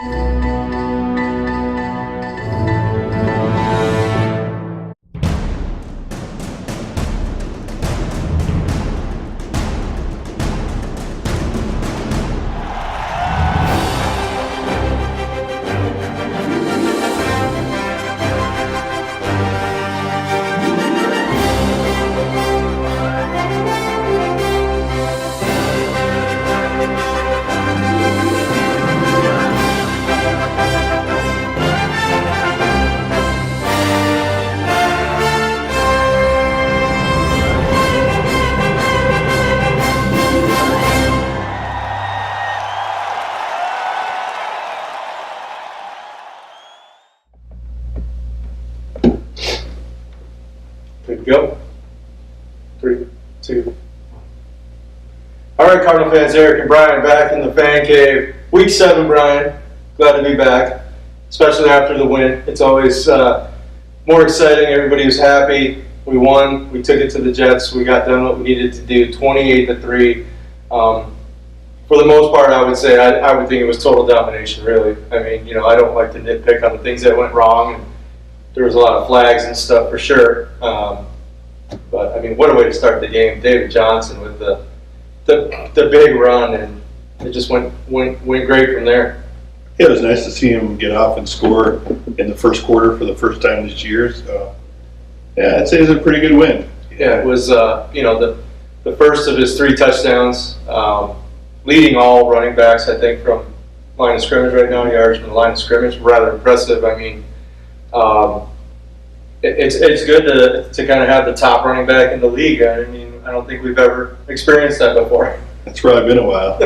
Good to go. 3, 2. All right, Cardinal fans, Eric and Brian back in the fan cave. Week 7, Brian. Glad to be back, especially after the win. It's always more exciting. Everybody was happy. We won. We took it to the Jets. We got done what we needed to do, 28-3. For the most part, I would say I would think it was total domination, really. I mean, I don't like to nitpick on the things that went wrong. And there was a lot of flags and stuff for sure. But, I mean, what a way to start the game. David Johnson with the big run, and it just went great from there. Yeah, it was nice to see him get off and score in the first quarter for the first time this year. So, yeah, I'd say it was a pretty good win. Yeah, it was, the first of his 3 touchdowns, leading all running backs, I think, from line of scrimmage right now, yards from the line of scrimmage. Rather impressive. I mean, it's good to kind of have the top running back in the league. I mean, I don't think we've ever experienced that before. It's probably been a while.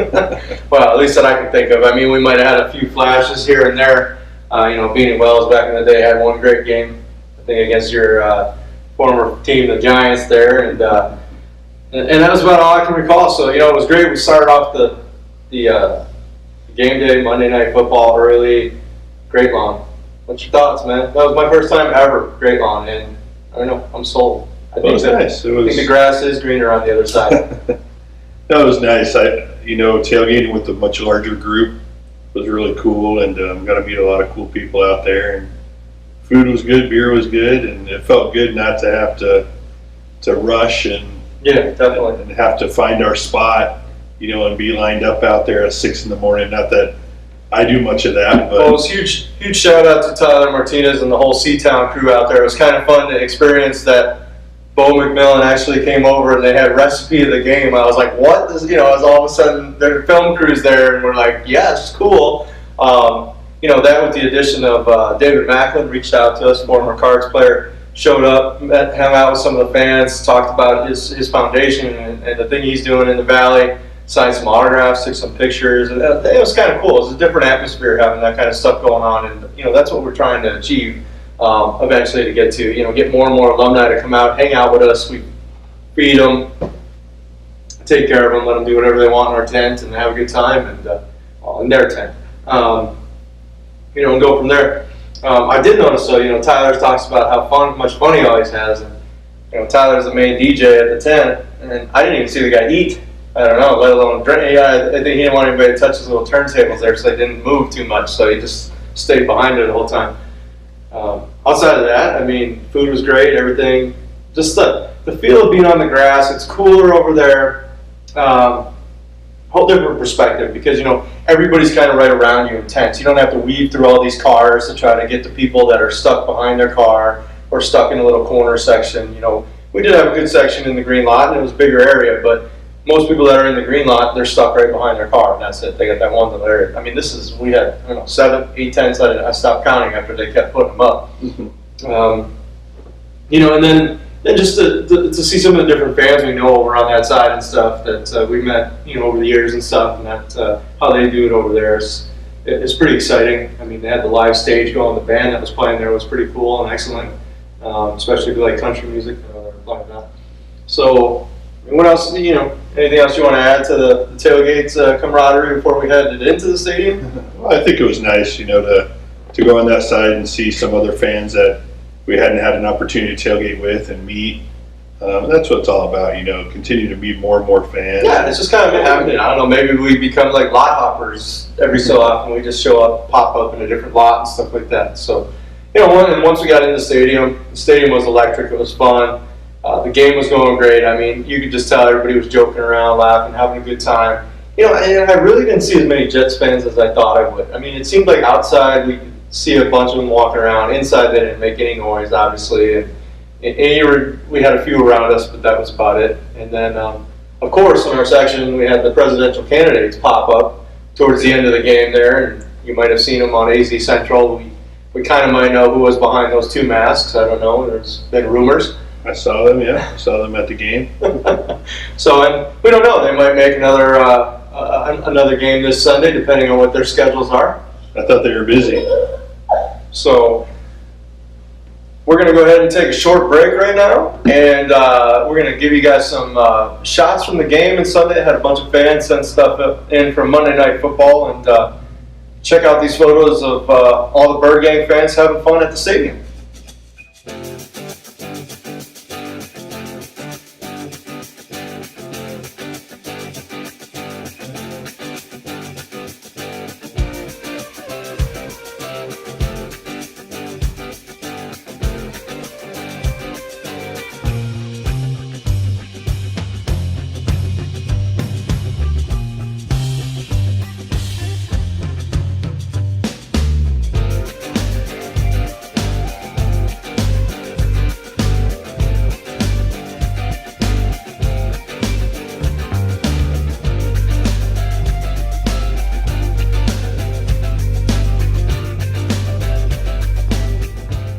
Well, at least that I can think of. I mean, we might have had a few flashes here and there. Beanie Wells back in the day had one great game, I think, against your former team, the Giants there, and that was about all I can recall. So, it was great. We started off the game day, Monday Night Football early. Great lawn. What's your thoughts, man? That was my first time ever, Great Lawn, and I don't know, I'm sold. I think nice. I think the grass is greener on the other side. That was nice. Tailgating with a much larger group was really cool, and got to meet a lot of cool people out there. And food was good, beer was good, and it felt good not to have to rush and definitely, and have to find our spot, and be lined up out there at 6 in the morning. Not that I do much of that, but it was huge shout out to Tyler Martinez and the whole Seatown crew out there. It was kind of fun to experience that. Bo McMillan actually came over and they had recipe of the game. I was like, what? This, as all of a sudden their film crew's there and we're like, yeah, it's cool. That with the addition of David Macklin reached out to us, former Cards player, showed up, hung out with some of the fans, talked about his foundation and the thing he's doing in the Valley, signed some autographs, took some pictures. And it was kind of cool. It was a different atmosphere having that kind of stuff going on. And, that's what we're trying to achieve. Eventually to get to, get more and more alumni to come out, hang out with us. We feed them, take care of them, let them do whatever they want in our tent and have a good time in their tent. And go from there. I did notice though, Tyler talks about how much fun he always has. And, Tyler's the main DJ at the tent, and I didn't even see the guy eat. I don't know, let alone drink. I think he didn't want anybody to touch his little turntables there, so they didn't move too much. So he just stayed behind it the whole time. Outside of that, I mean, food was great, everything. Just the feel of being on the grass. It's cooler over there. Whole different perspective because, everybody's kind of right around you in tents. You don't have to weave through all these cars to try to get to people that are stuck behind their car or stuck in a little corner section. We did have a good section in the green lot and it was a bigger area, but most people that are in the green lot, they're stuck right behind their car, and that's it. They got that one little area. I mean, we had 7, 8 tents. I stopped counting after they kept putting them up. Mm-hmm. And then just to see some of the different fans we know over on that side and stuff that we met, over the years and stuff, and that how they do it over there is pretty exciting. I mean, they had the live stage going. The band that was playing there was pretty cool and excellent, especially if you like country music. They're playing that. So. What else, anything else you want to add to the tailgate's camaraderie before we headed into the stadium? Well, I think it was nice, to go on that side and see some other fans that we hadn't had an opportunity to tailgate with and meet. That's what it's all about, continue to meet more and more fans. Yeah, it's just kind of been happening. I don't know, maybe we become like lot hoppers every so often. We just show up, pop up in a different lot and stuff like that. So, once we got in the stadium was electric. It was fun. The game was going great. I mean, you could just tell everybody was joking around, laughing, having a good time. And I really didn't see as many Jets fans as I thought I would. I mean, it seemed like outside we could see a bunch of them walking around. Inside they didn't make any noise, obviously. We had a few around us, but that was about it. And then, of course, in our section, we had the presidential candidates pop up towards the end of the game there. And you might have seen them on AZ Central. We kind of might know who was behind those two masks. I don't know. There's been rumors. I saw them, yeah. I saw them at the game. So, and we don't know. They might make another game this Sunday, depending on what their schedules are. I thought they were busy. So, we're going to go ahead and take a short break right now, and we're going to give you guys some shots from the game on Sunday. I had a bunch of fans send stuff in from Monday Night Football, and check out these photos of all the Birdgang fans having fun at the stadium.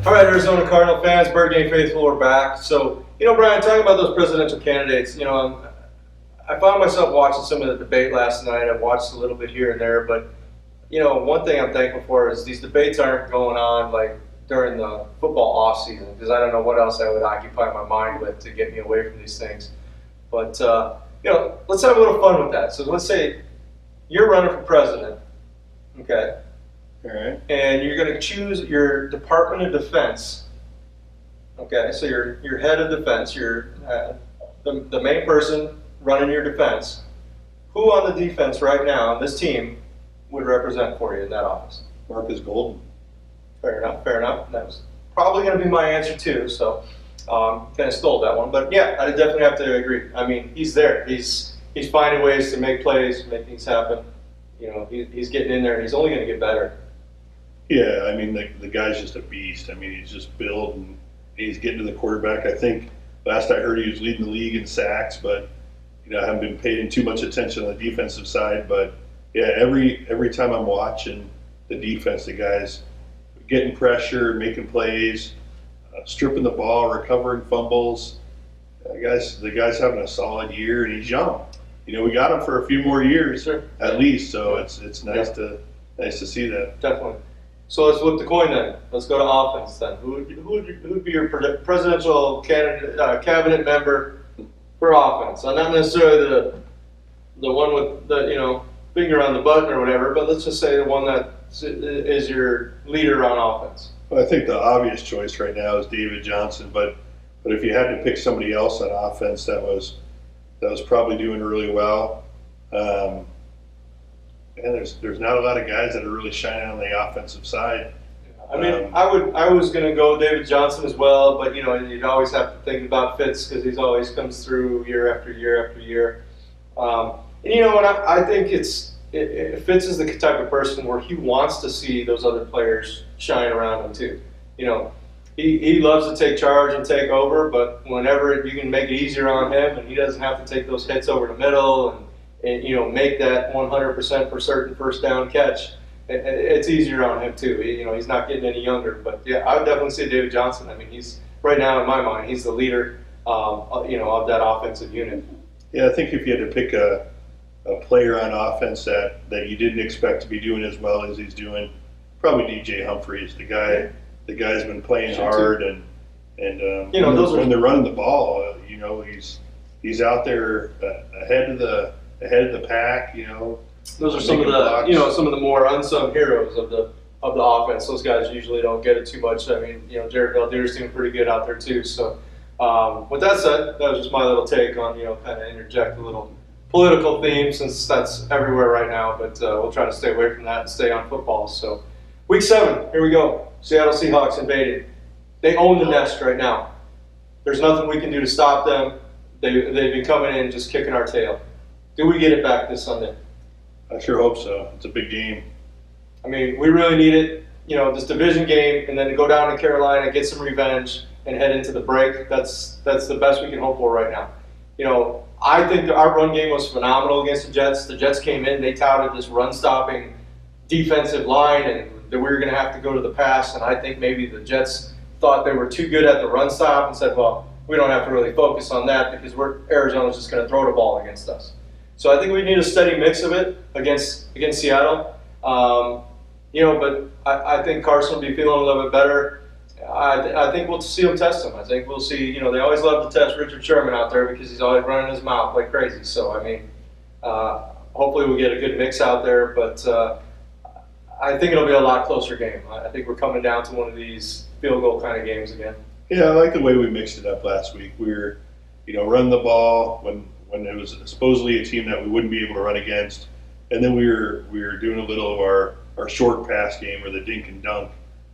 All right, Arizona Cardinal fans, Birdgang faithful, we're back. So, Brian, talking about those presidential candidates, I found myself watching some of the debate last night. I've watched a little bit here and there, but, one thing I'm thankful for is these debates aren't going on like during the football off season, because I don't know what else I would occupy my mind with to get me away from these things. But, let's have a little fun with that. So let's say you're running for president, okay? All right. And you're going to choose your Department of Defense. Okay, so your head of defense, you're the main person running your defense. Who on the defense right now, this team, would represent for you in that office? Marcus Golden. Fair enough. That was probably going to be my answer too. So kind of stole that one, but yeah, I definitely have to agree. I mean, he's there. He's finding ways to make plays, make things happen. He's getting in there, and he's only going to get better. Yeah, I mean, the guy's just a beast. I mean, he's just built, and he's getting to the quarterback. I think last I heard he was leading the league in sacks, but, I haven't been paying too much attention on the defensive side. But, yeah, every time I'm watching the defense, the guy's getting pressure, making plays, stripping the ball, recovering fumbles. The guy's having a solid year, and he's young. We got him for a few more years, Sure. at least, so it's nice to see that. Definitely. So let's flip the coin then. Let's go to offense then. Who would be your presidential candidate, cabinet member for offense? Not necessarily the one with the finger on the button or whatever, but let's just say the one that is your leader on offense. Well, I think the obvious choice right now is David Johnson, but if you had to pick somebody else on offense that was probably doing really well. And there's not a lot of guys that are really shining on the offensive side. I mean, I was going to go David Johnson as well, but you'd always have to think about Fitz because he's always comes through year after year after year. And I think Fitz is the type of person where he wants to see those other players shine around him too. He loves to take charge and take over, but whenever you can make it easier on him and he doesn't have to take those hits over the middle and make that 100% for certain first down catch, it's easier on him too. He's not getting any younger. But yeah, I would definitely say David Johnson. I mean, he's right now in my mind, he's the leader, of that offensive unit. Yeah, I think if you had to pick a player on offense that you didn't expect to be doing as well as he's doing, probably DJ Humphries. The guy's been playing hard, and when they're running the ball, he's out there ahead of the pack. Those are some of the more unsung heroes of the offense. Those guys usually don't get it too much. I mean, Jared Valdeer's doing pretty good out there too. So With that said, that was just my little take on, kind of interject a little political theme since that's everywhere right now, but we'll try to stay away from that and stay on football. So, week 7, here we go. Seattle Seahawks invaded. They own the nest right now. There's nothing we can do to stop them. They've been coming in just kicking our tail. Do we get it back this Sunday? I sure hope so. It's a big game. I mean, we really need it. This division game, and then to go down to Carolina, get some revenge, and head into the break. That's the best we can hope for right now. I think our run game was phenomenal against the Jets. The Jets came in, they touted this run-stopping defensive line, and that we were going to have to go to the pass. And I think maybe the Jets thought they were too good at the run stop and said, well, we don't have to really focus on that because Arizona's just going to throw the ball against us. So I think we need a steady mix of it against Seattle. But I think Carson will be feeling a little bit better. I think we'll see him test him. I think we'll see, they always love to test Richard Sherman out there because he's always running his mouth like crazy. So, hopefully we'll get a good mix out there, but I think it'll be a lot closer game. I think we're coming down to one of these field goal kind of games again. Yeah, I like the way we mixed it up last week. We were, run the ball when it was supposedly a team that we wouldn't be able to run against. And then we were doing a little of our short pass game or the dink and dunk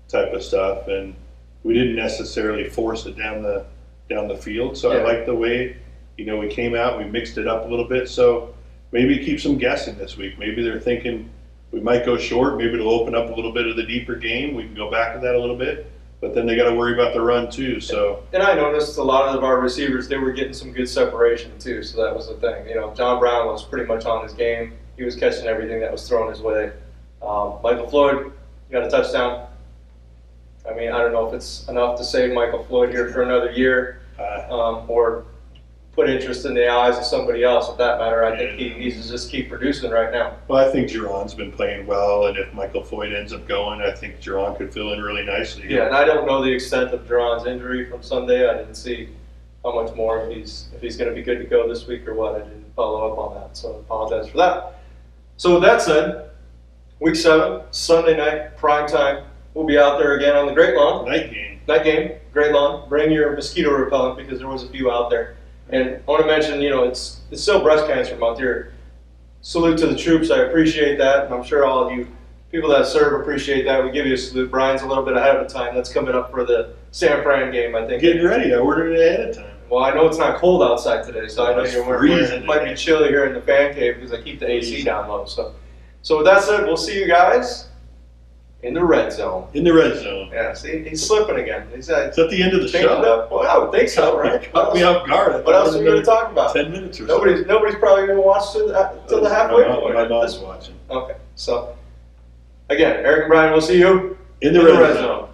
type of stuff. And we didn't necessarily force it down the field. So Yeah. I like the way, we came out, we mixed it up a little bit. So maybe it keeps them guessing this week. Maybe they're thinking we might go short. Maybe it'll open up a little bit of the deeper game. We can go back to that a little bit. But then they got to worry about the run too. So. And I noticed a lot of our receivers, they were getting some good separation too. So that was the thing. John Brown was pretty much on his game. He was catching everything that was thrown his way. Michael Floyd got a touchdown. I don't know if it's enough to save Michael Floyd here for another year or put interest in the eyes of somebody else. For that matter, I think he needs to just keep producing right now. Well, I think Jerron's been playing well, and if Michael Floyd ends up going, I think Jerron could fill in really nicely. Yeah, and I don't know the extent of Jerron's injury from Sunday. I didn't see how much more if he's going to be good to go this week or what. I didn't follow up on that, so I apologize for that. So with that said, week 7, Sunday night, prime time. We'll be out there again on the Great Lawn. Night game. Night game, Great Lawn. Bring your mosquito repellent because there was a few out there. And I want to mention, it's still breast cancer month here. Salute to the troops. I appreciate that. And I'm sure all of you people that serve appreciate that. We give you a salute. Brian's a little bit ahead of the time. That's coming up for the San Fran game, I think. Getting ready. I ordered it ahead of time. Well, I know it's not cold outside today, so I know It's you're freezing it might be chilly here in the fan cave because I keep the AC down low. So with that said, we'll see you guys in the red zone. In the red zone. Yeah, see, he's slipping again. He's Is that the end of the changing show? up. Well, I would think so, right? Caught me off guard. What else are we going to talk about? 10 minutes or Nobody's probably going to watch till the halfway point. My mom's watching. Okay, so again, Eric and Brian, we'll see you In the red zone.